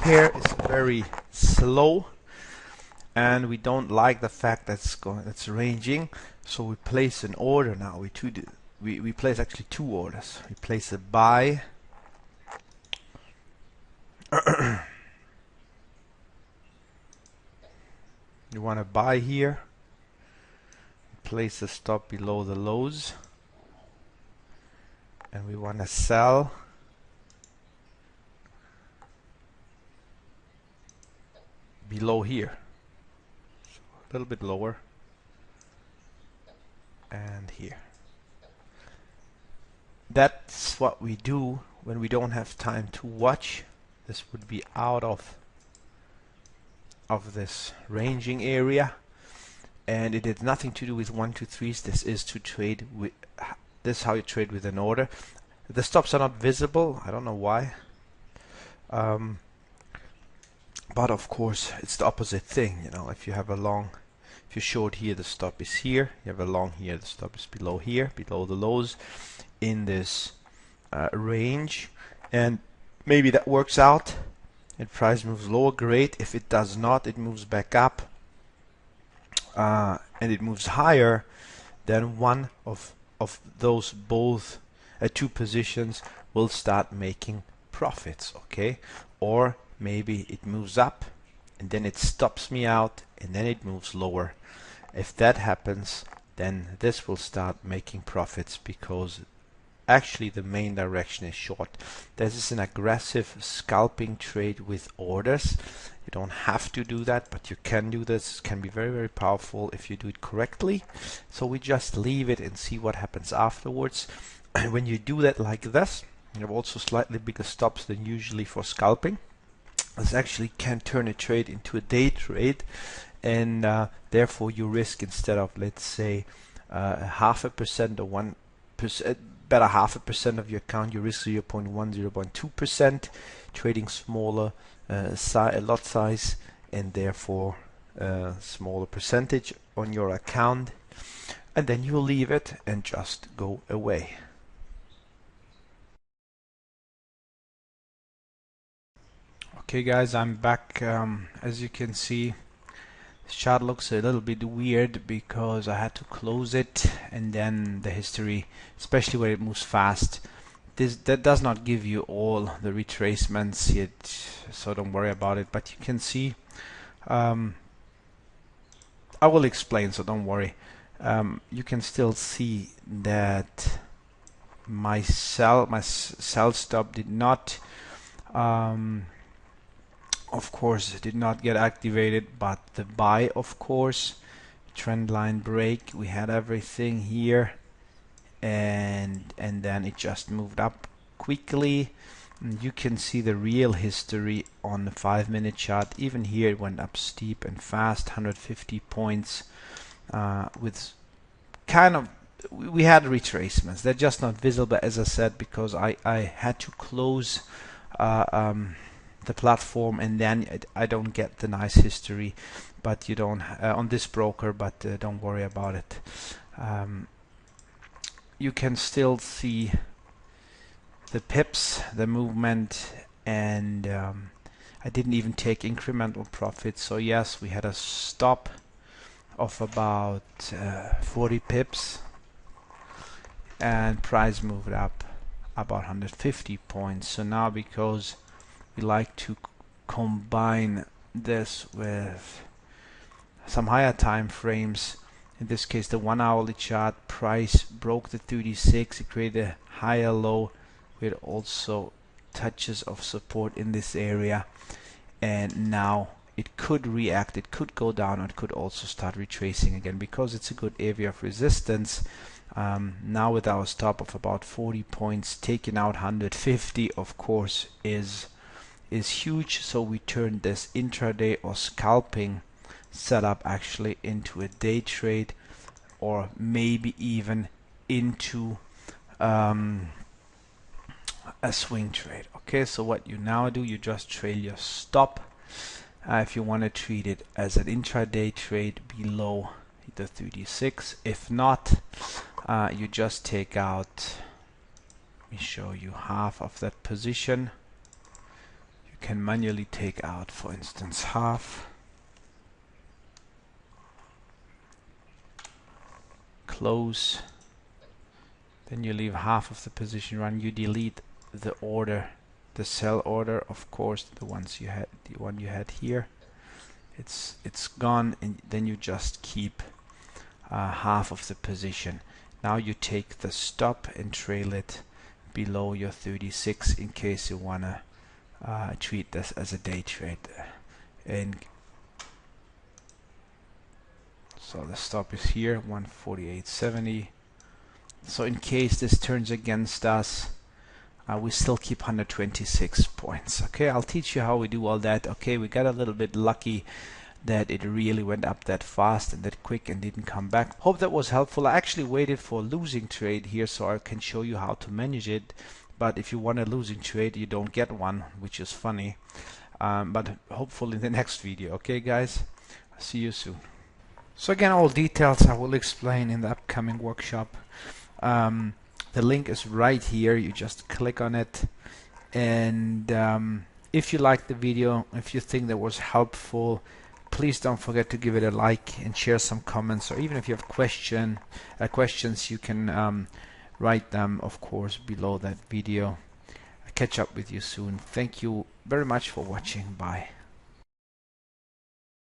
pair is very slow, and we don't like the fact that it's ranging, so we place an order now. We place actually two orders. We place a buy you want to buy here, place a stop below the lows, and we want to sell below here, so a little bit lower, and here. That's what we do when we don't have time to watch. This would be out of this ranging area, and it had nothing to do with 1, 2, 3s. This is to trade with. This is how you trade with an order. The stops are not visible. I don't know why. But of course, it's the opposite thing. You know, if you have a long, if you're short here, the stop is here. You have a long here, the stop is below here, below the lows in this range, and maybe that works out and price moves lower. Great. If it does not, it moves back up and it moves higher, then one of those both two positions will start making profits. Okay, or maybe it moves up and then it stops me out and then it moves lower. If that happens, then this will start making profits, because actually the main direction is short. This is an aggressive scalping trade with orders. You don't have to do that, but you can do this. It can be very, very powerful if you do it correctly. So we just leave it and see what happens afterwards. When you do that like this, you have also slightly bigger stops than usually for scalping. This actually can turn a trade into a day trade, and therefore you risk, instead of, let's say, 0.5% or 1%, better 0.5% of your account, you risk 0.1, 0.2%, trading smaller lot size, and therefore smaller percentage on your account, and then you leave it and just go away. Okay guys, I'm back. As you can see, this chart looks a little bit weird because I had to close it, and then the history, especially where it moves fast, that does not give you all the retracements yet, so don't worry about it. But you can see, I will explain, so don't worry. You can still see that my sell stop did not of course did not get activated, but the buy, of course, trend line break, we had everything here, and then it just moved up quickly. And you can see the real history on the 5-minute chart. Even here it went up steep and fast, 150 points with kind of, we had retracements. They're just not visible, as I said, because I had to close the platform, and then I don't get the nice history, but you don't on this broker, but don't worry about it. You can still see the pips, the movement, and I didn't even take incremental profits. So yes, we had a stop of about 40 pips, and price moved up about 150 points. So now, because we like to combine this with some higher time frames, in this case the 1 hourly chart, price broke the 36, it created a higher low with also touches of support in this area, and now it could react, it could go down, or it could also start retracing again, because it's a good area of resistance. Now with our stop of about 40 points, taking out 150 of course is huge. So we turned this intraday or scalping setup actually into a day trade, or maybe even into a swing trade. Okay, so what you now do, you just trail your stop. If you want to treat it as an intraday trade below the 36, if not, you just take out, let me show you, half of that position. You You can manually take out, for instance, half, close, then you leave half of the position run. You delete the order, the cell order, of course, the one you had here. It's gone, and then you just keep half of the position. Now you take the stop and trail it below your 36 in case you wanna treat this as a day trade. And so the stop is here, 148.70. So in case this turns against us, we still keep 126 points. Okay, I'll teach you how we do all that. Okay, we got a little bit lucky that it really went up that fast and that quick and didn't come back. Hope that was helpful. I actually waited for a losing trade here so I can show you how to manage it. But if you want a losing trade, you don't get one, which is funny. But hopefully in the next video. Okay, guys, see you soon. So again, all details I will explain in the upcoming workshop. The link is right here. You just click on it, and if you like the video, if you think that was helpful, please don't forget to give it a like and share some comments, or even if you have questions, you can write them, of course, below that video. I'll catch up with you soon. Thank you very much for watching. Bye.